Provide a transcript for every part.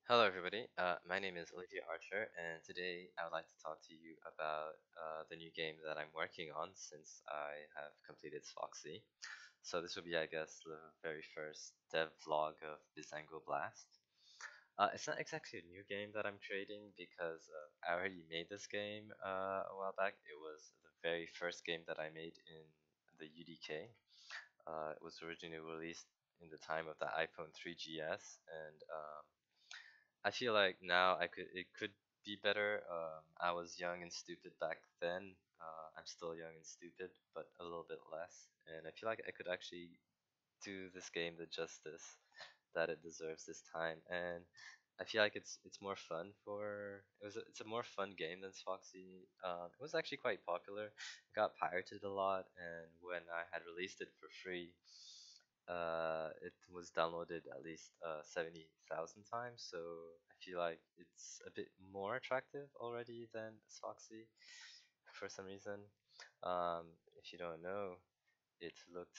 Hello, everybody. My name is Olivia Archer, and today I would like to talk to you about the new game that I'm working on since I have completed Foxy. So this will be, I guess, the very first dev vlog of Bizango Blast. It's not exactly a new game that I'm creating because I already made this game a while back. It was the very first game that I made in the UDK. It was originally released in the time of the iPhone 3GS, and I feel like now it could be better. I was young and stupid back then. I'm still young and stupid, but a little bit less. And I feel like I could actually do this game the justice that it deserves this time. And I feel like it's more fun for it's a more fun game than Foxy. It was actually quite popular. It got pirated a lot, and when I had released it for free, it was downloaded at least 70,000 times, so I feel like it's a bit more attractive already than Foxy for some reason. If you don't know, it looked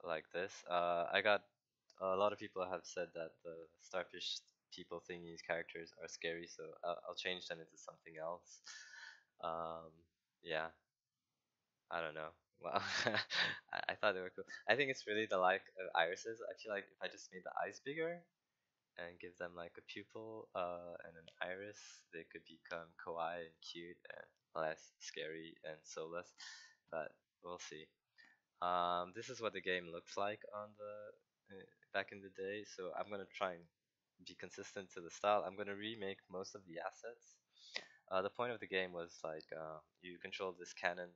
like this. I got a lot of people have said that the starfish people thingies characters are scary, so I'll change them into something else. Um, yeah, I don't know. Well, I thought they were cool. I think it's really the like irises. I feel like if I just made the eyes bigger and give them like a pupil and an iris, they could become kawaii and cute and less scary and soulless. But we'll see. This is what the game looks like on the back in the day. So I'm gonna try and be consistent to the style. I'm gonna remake most of the assets. The point of the game was like you control this cannon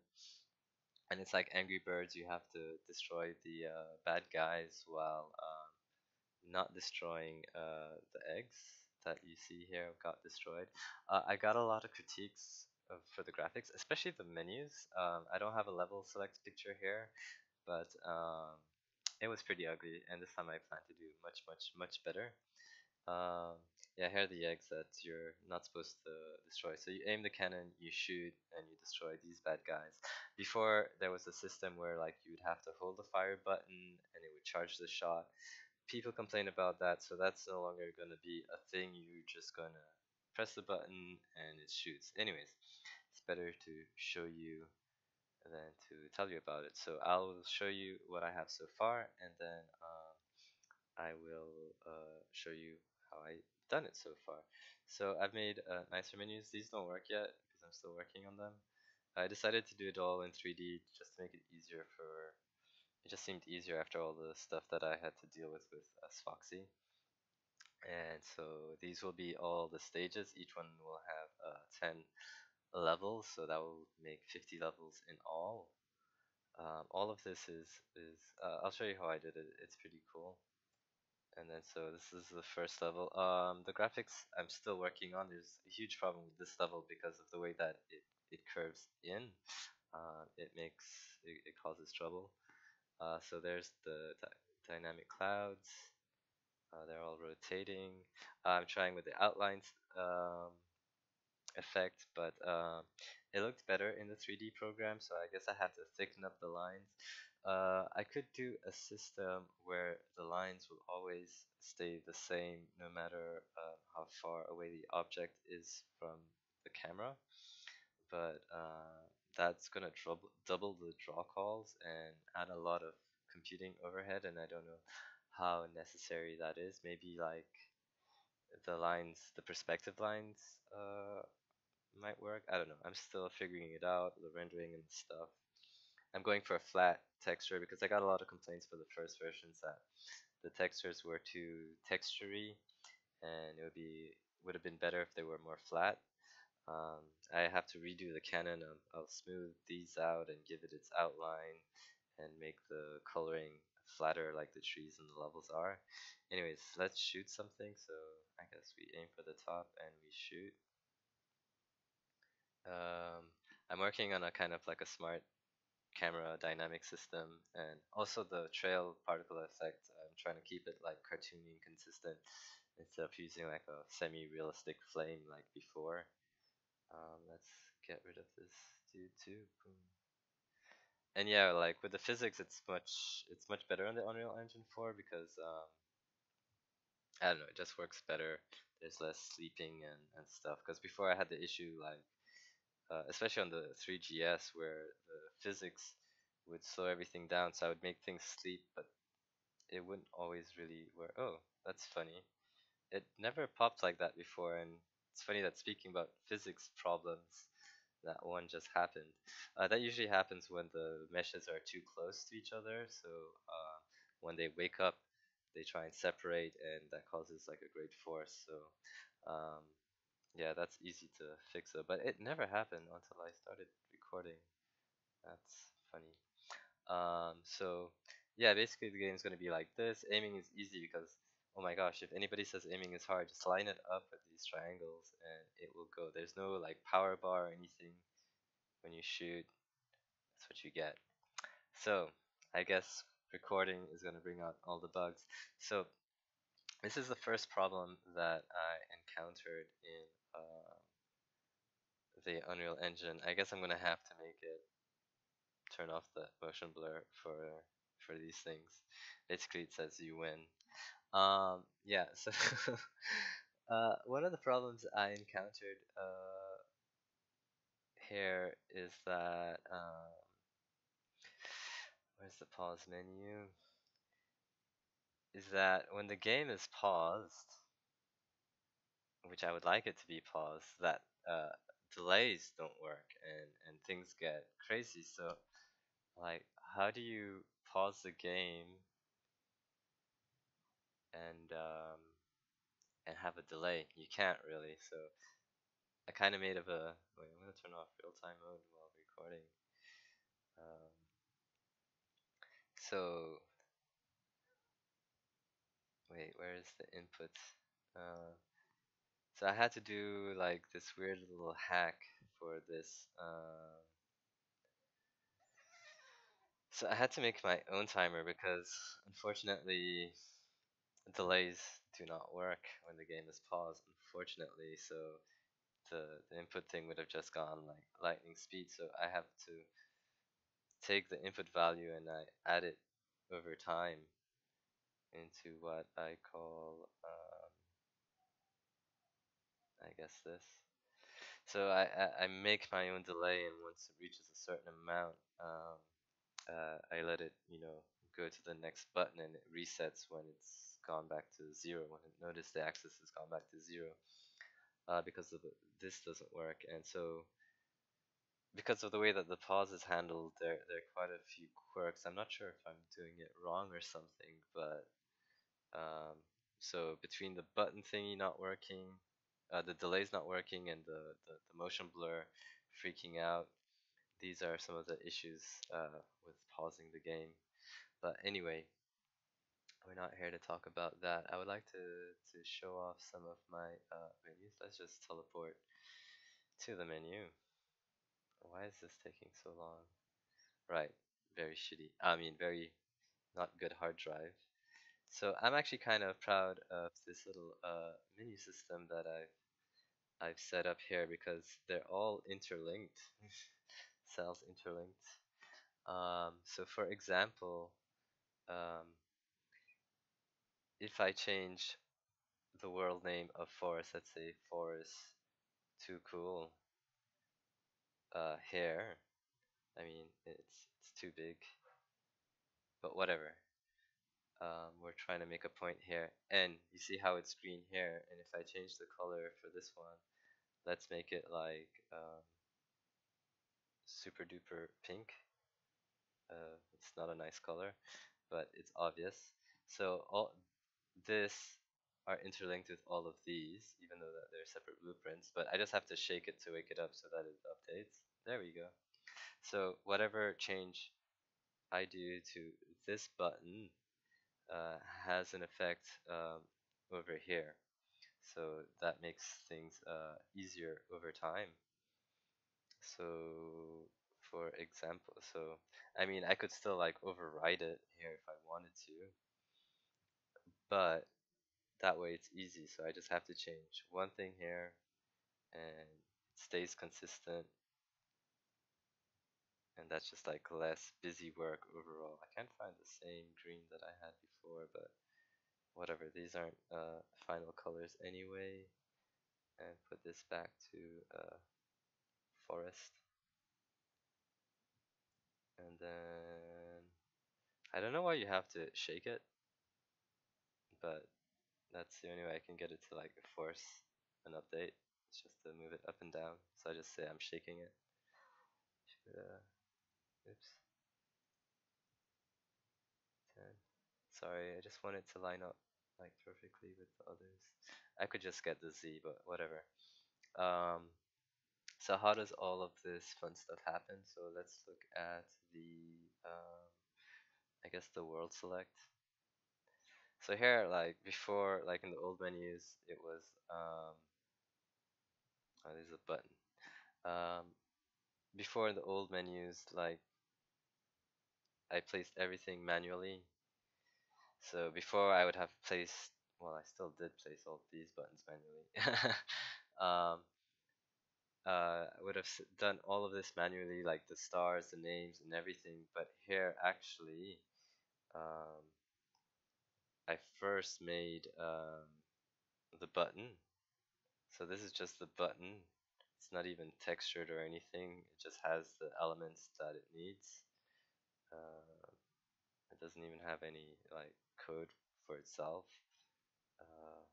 and it's like Angry Birds. You have to destroy the bad guys while not destroying the eggs that you see here got destroyed. I got a lot of critiques for the graphics, especially the menus. I don't have a level select picture here, but it was pretty ugly, and this time I plan to do much better. Um, yeah, here are the eggs that you're not supposed to destroy. So you aim the cannon, you shoot, and you destroy these bad guys. Before, there was a system where like you would have to hold the fire button and it would charge the shot. People complain about that, so that's no longer gonna be a thing. You're just gonna press the button and it shoots. Anyways, it's better to show you than to tell you about it. So I'll show you what I have so far, and then I will show you how I done it so far. So I've made nicer menus. These don't work yet because I'm still working on them. I decided to do it all in 3D just to make it easier for. It just seemed easier after all the stuff that I had to deal with Foxy. And so these will be all the stages. Each one will have 10 levels, so that will make 50 levels in all. All of this is I'll show you how I did it. It's pretty cool. And then so this is the first level. The graphics I'm still working on. There's a huge problem with this level because of the way that it curves in. It causes trouble. So there's the dynamic clouds. They're all rotating. I'm trying with the outlines effect, but it looked better in the 3D program, so I guess I had to thicken up the lines. I could do a system where the lines will always stay the same no matter how far away the object is from the camera, but that's gonna double the draw calls and add a lot of computing overhead, and I don't know how necessary that is. Maybe like the perspective lines might work. I don't know. I'm still figuring it out, the rendering and stuff. I'm going for a flat texture because I got a lot of complaints for the first versions that the textures were too textury, and would have been better if they were more flat. I have to redo the cannon. I'll smooth these out and give it its outline and make the coloring flatter like the trees and the levels are. Anyways, let's shoot something. So I guess we aim for the top and we shoot. I'm working on a kind of like a smart camera dynamic system, and also the trail particle effect. I'm trying to keep it like cartoony and consistent instead of using like a semi-realistic flame like before. Let's get rid of this dude too. Boom. And yeah, like with the physics, it's much better on the Unreal Engine 4 because I don't know, it just works better. there's less sleeping and stuff. Because before I had the issue like especially on the 3GS where the physics would slow everything down, so I would make things sleep, but it wouldn't always really work. Oh, that's funny. It never popped like that before, and it's funny that speaking about physics problems, that one just happened. That usually happens when the meshes are too close to each other, so when they wake up, they try and separate, and that causes like a great force. So um, yeah, that's easy to fix though, but it never happened until I started recording. That's funny. So yeah, basically the game's gonna be like this. Aiming is easy because oh my gosh, if anybody says aiming is hard, just line it up with these triangles and it will go. There's no like power bar or anything when you shoot. That's what you get. So I guess recording is gonna bring out all the bugs. So this is the first problem that I encountered in the Unreal Engine. I guess I'm gonna have to make it turn off the motion blur for these things. Basically, it says you win. Yeah. So one of the problems I encountered here is that where's the pause menu? Is that when the game is paused, which I would like it to be paused, that delays don't work and things get crazy. So like, how do you pause the game and and have a delay? You can't really. So I kind of made of a wait. I'm gonna turn off real time mode while recording. Um, so wait, where is the input? Uh, so I had to do like this weird little hack for this. So I had to make my own timer because unfortunately delays do not work when the game is paused. Unfortunately, so the input thing would have just gone like lightning speed. So I have to take the input value and I add it over time into what I call I guess this. So I make my own delay, and once it reaches a certain amount, I let it, go to the next button, and it resets when it's gone back to zero. When it notice the axis has gone back to zero, because this doesn't work, and so because of the way that the pause is handled, there are quite a few quirks. I'm not sure if I'm doing it wrong or something, but so between the button thingy not working, the delay's not working, and the motion blur freaking out, these are some of the issues with pausing the game. But anyway, we're not here to talk about that. I would like to show off some of my menus. Let's just teleport to the menu. Why is this taking so long? Right, very shitty. I mean, very not good hard drive. So I'm actually kind of proud of this little menu system that I've set up here because they're all interlinked, cells interlinked. So for example, um, if I change the world name of forest, let's say forest too cool here. I mean, it's too big, but whatever. We're trying to make a point here, and you see how it's green here. And if I change the color for this one, let's make it like super duper pink. It's not a nice color, but it's obvious. So all this are interlinked with all of these, even though that they're separate blueprints. But I just have to shake it to wake it up so that it updates. There we go. So whatever change I do to this button has an effect over here. So that makes things easier over time. So for example, so I mean I could still like override it here if I wanted to, but that way it's easy. So I just have to change one thing here and it stays consistent, and that's just like less busy work overall. I can't find the same green that I had before, but whatever, these aren't final colors anyway. And put this back to forest. And then I don't know why you have to shake it, but that's the only way I can get it to like force an update. It's just to move it up and down. So I just say I'm shaking it. Oops. 10. Sorry, I just want it to line up like perfectly with the others. I could just get the Z, but whatever. Um, so how does all of this fun stuff happen? So let's look at the, I guess the world select. So here, like before, like in the old menus, it was, oh, there's a button. Um, Before in the old menus, like I placed everything manually. So before I would have placed, well, I still did place all these buttons manually. um, I would have done all of this manually, like the stars, the names, and everything. But here, actually, um, I first made the button. So this is just the button. It's not even textured or anything. It just has the elements that it needs. Uh, it doesn't even have any like code for itself. Uh,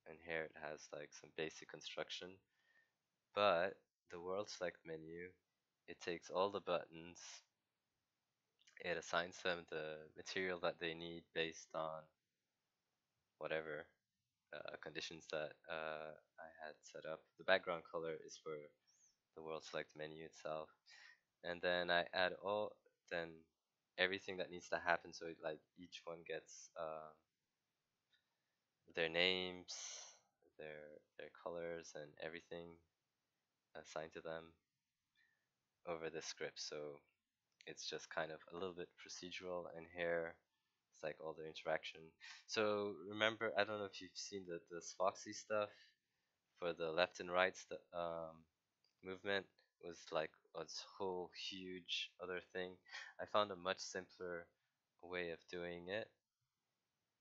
and here it has like some basic construction. But the world select menu, it takes all the buttons, it assigns them the material that they need based on whatever conditions that I had set up. The background color is for the world select menu itself, and then I add all then everything that needs to happen. So like each one gets their names, their colors, and everything assigned to them over the script. So it's just kind of a little bit procedural, and here it's like all the interaction. So remember, I don't know if you've seen the Foxy stuff for the left and right movement was like a whole huge other thing. I found a much simpler way of doing it,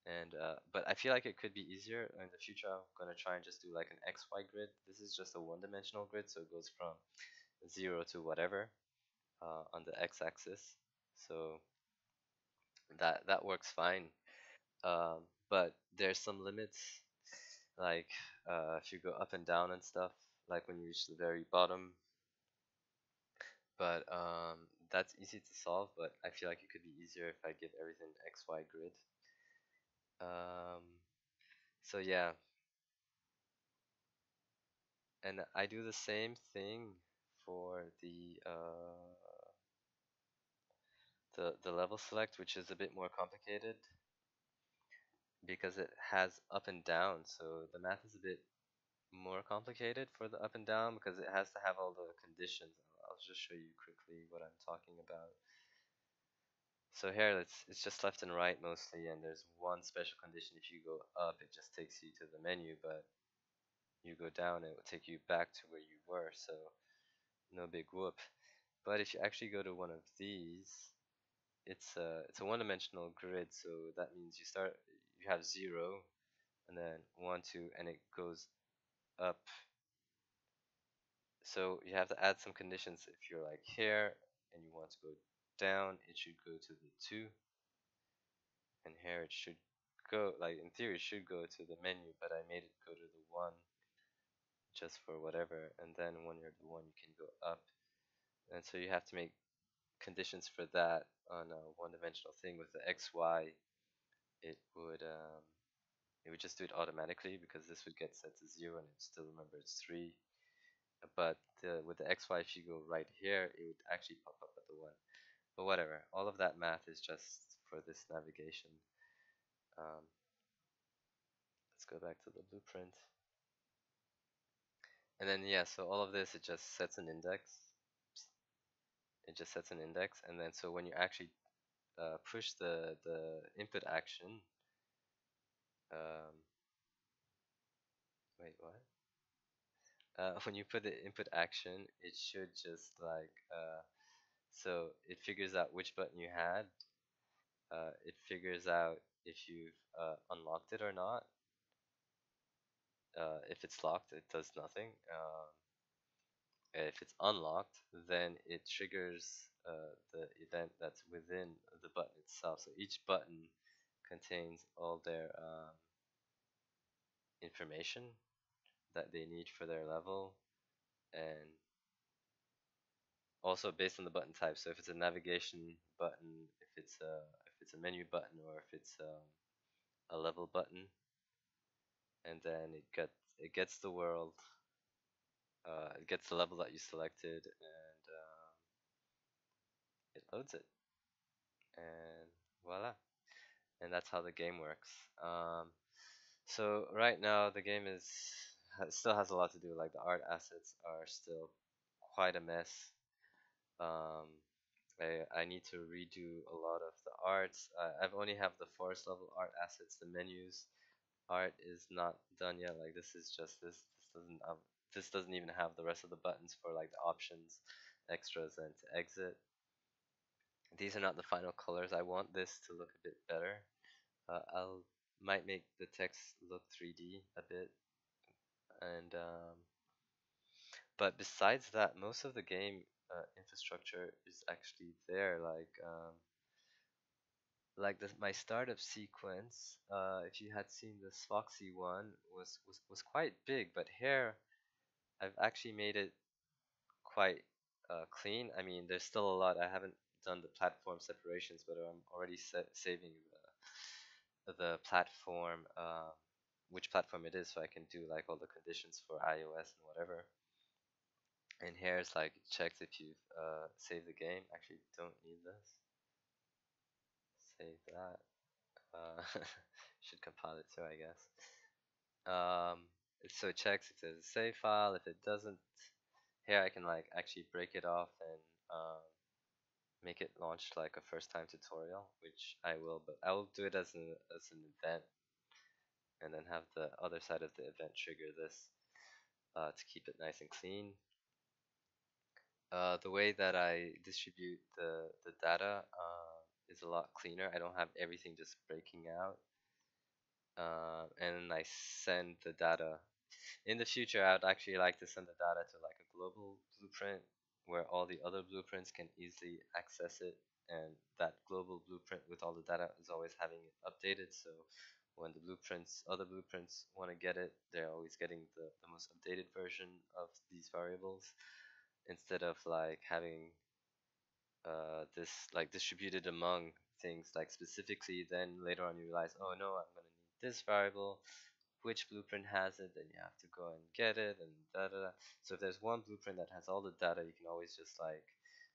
and but I feel like it could be easier in the future. I'm gonna try and just do like an XY grid. This is just a one-dimensional grid, so it goes from 0 to whatever on the x-axis. So that works fine. But there's some limits, like if you go up and down and stuff, like when you reach the very bottom. But that's easy to solve. But I feel like it could be easier if I give everything XY grid. Um, so yeah, and I do the same thing for the level select, which is a bit more complicated because it has up and down. So the math is a bit more complicated for the up and down because it has to have all the conditions. I'll just show you quickly what I'm talking about. So here it's just left and right mostly, and there's one special condition. If you go up, it just takes you to the menu, but you go down, it will take you back to where you were, so no big whoop. But if you actually go to one of these, it's a one-dimensional grid, so that means you have 0, and then 1, 2, and it goes up. So you have to add some conditions. If you're like here and you want to go down, it should go to the 2, and here it should go, like in theory it should go to the menu, but I made it go to the 1 just for whatever, and then when you're at the 1 you can go up. And so you have to make conditions for that on a one-dimensional thing. With the XY, it would um, it would just do it automatically because this would get set to 0 and it still remember it's 3. But with the XY, if you go right here, it would actually pop up at the 1. But whatever, all of that math is just for this navigation. Um, let's go back to the blueprint. And then yeah, so all of this, it just sets an index. It just sets an index, and then so when you actually push the input action, um, wait, what? When you put the input action, it should just like so it figures out which button you had. It figures out if you've unlocked it or not. If it's locked, it does nothing. If it's unlocked, then it triggers the event that's within the button itself. So each button contains all their information that they need for their level, and also based on the button type. So if it's a navigation button, if it's a menu button, or if it's a level button, and then it gets the world, it gets the level that you selected, and it loads it, and voila. And that's how the game works. So right now the game still has a lot to do. Like the art assets are still quite a mess. Um, I need to redo a lot of the arts. I've only have the forest level art assets. The menus art is not done yet. Like this is just this. This doesn't even have the rest of the buttons for like the options, extras, and to exit. These are not the final colors. I want this to look a bit better. I'll might make the text look 3D a bit, and but besides that, most of the game infrastructure is actually there. My startup sequence, if you had seen the Foxy one, was quite big, but here I've actually made it quite clean. I mean, there's still a lot. I haven't done the platform separations, but I'm already saving the platform, which platform it is, so I can do like all the conditions for iOS and whatever. And here it's like it checks if you've saved the game. Actually, don't need this. Save that. Should compile it too, I guess. So it checks if there's a save file. If it doesn't, here I can like actually break it off and make it launch like a first time tutorial, which I will, but I will do it as an event, and then have the other side of the event trigger this to keep it nice and clean. The way that I distribute the data is a lot cleaner. I don't have everything just breaking out, and I send the data. In the future, I would actually like to send the data to like a global blueprint where all the other blueprints can easily access it, and that global blueprint with all the data is always having it updated. So when the other blueprints want to get it, they're always getting the most updated version of these variables, instead of like having this like distributed among things like specifically. Then later on you realize, oh no, I'm gonna need this variable, which blueprint has it, then you have to go and get it, and da da da. So if there's one blueprint that has all the data, you can always just like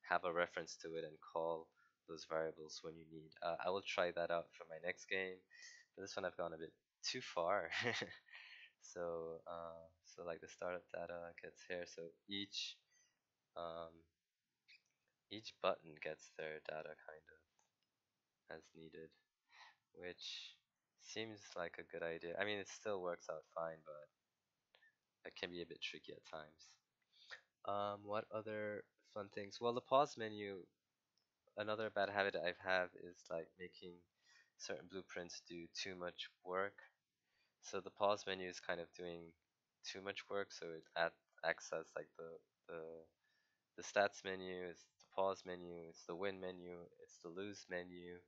have a reference to it and call those variables when you need. I will try that out for my next game, but this one I've gone a bit too far. So like the startup data gets here, so um, each button gets their data kind of as needed, which seems like a good idea. I mean, it still works out fine, but it can be a bit tricky at times. What other fun things? Well, the pause menu, another bad habit I have is like making certain blueprints do too much work. So the pause menu is kind of doing too much work, so it acts as like the the stats menu, it's the pause menu, it's the win menu, it's the lose menu.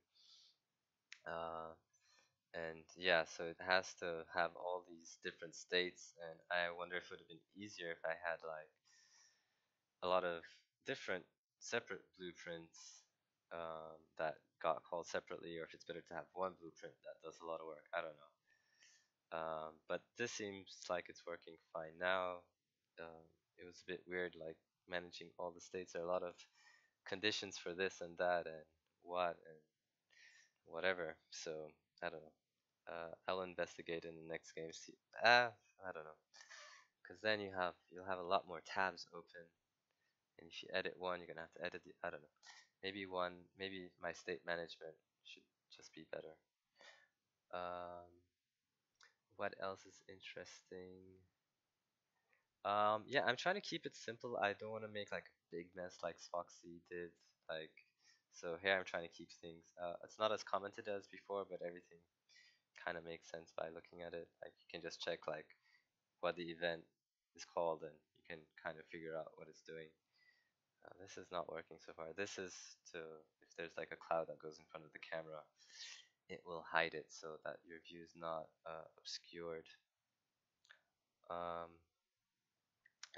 Uh, and yeah, so it has to have all these different states, and I wonder if it would have been easier if I had like a lot of different separate blueprints that got called separately, or if it's better to have one blueprint that does a lot of work. I don't know. But this seems like it's working fine now. It was a bit weird, like managing all the states. There are a lot of conditions for this and that and what and whatever. So I don't know. I'll investigate in the next game. See, I don't know, because then you'll have a lot more tabs open, and if you edit one, you're gonna have to edit the. I don't know. Maybe my state management should just be better. Um, what else is interesting? Yeah, I'm trying to keep it simple. I don't want to make like a big mess like Foxy did, like So here I'm trying to keep things. It's not as commented as before, but everything kind of makes sense by looking at it. Like you can just check like what the event is called, and you can kind of figure out what it's doing. This is not working so far. This is to, if there's like a cloud that goes in front of the camera, it will hide it so that your view is not obscured. Um,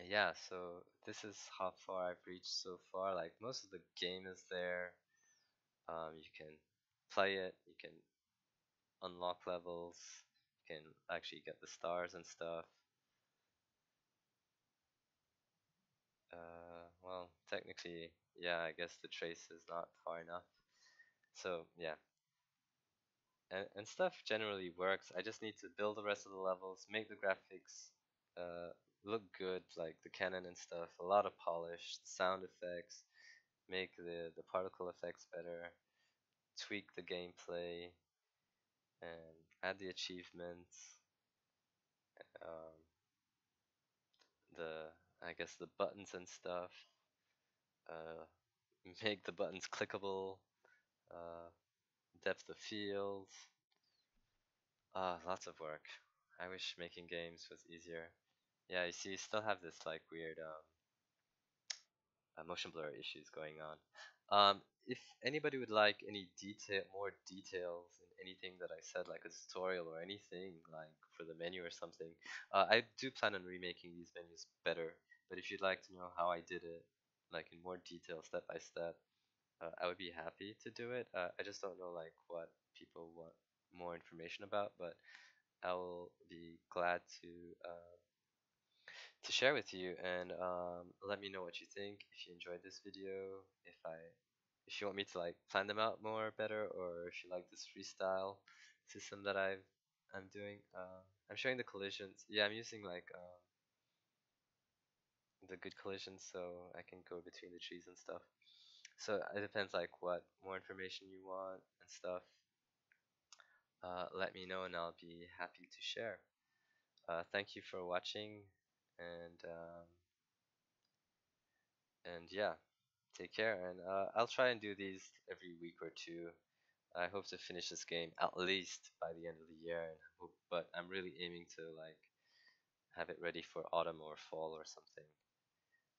yeah, so this is how far I've reached so far. Like most of the game is there. You can play it, you can unlock levels, you can actually get the stars and stuff. Well, technically, yeah, I guess the trace is not far enough. So yeah, and stuff generally works. I just need to build the rest of the levels, make the graphics uh, look good, like the cannon and stuff. A lot of polish, sound effects, make the particle effects better, tweak the gameplay, and add the achievements. Um, the I guess the buttons and stuff. Uh, make the buttons clickable. Uh, depth of field. Lots of work. I wish making games was easier. Yeah, you see, you still have this like weird motion blur issues going on. If anybody would like any more details in anything that I said, like a tutorial or anything, like for the menu or something, I do plan on remaking these menus better. But if you'd like to know how I did it, like in more detail, step by step, I would be happy to do it. I just don't know like what people want more information about, but I will be glad to share with you, and let me know what you think. If you enjoyed this video, if you want me to like plan them out more better, or if you like this freestyle system that I'm doing. I'm showing the collisions. Yeah, I'm using like the good collisions so I can go between the trees and stuff. So it depends like what more information you want and stuff. Let me know and I'll be happy to share. Thank you for watching, and yeah, take care. And I'll try and do these every week or two. I hope to finish this game at least by the end of the year, and but I'm really aiming to like have it ready for autumn or fall or something.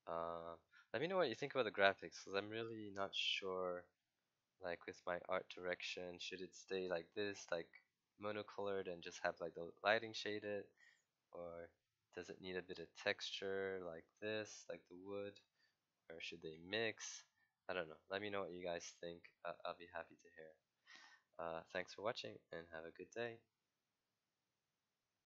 Uh, Let me know what you think about the graphics, because I'm really not sure. Like with my art direction, should it stay like this, like monocolored and just have like the lighting shaded, or does it need a bit of texture like this, like the wood, or should they mix? I don't know. Let me know what you guys think. I'll be happy to hear. Thanks for watching and have a good day.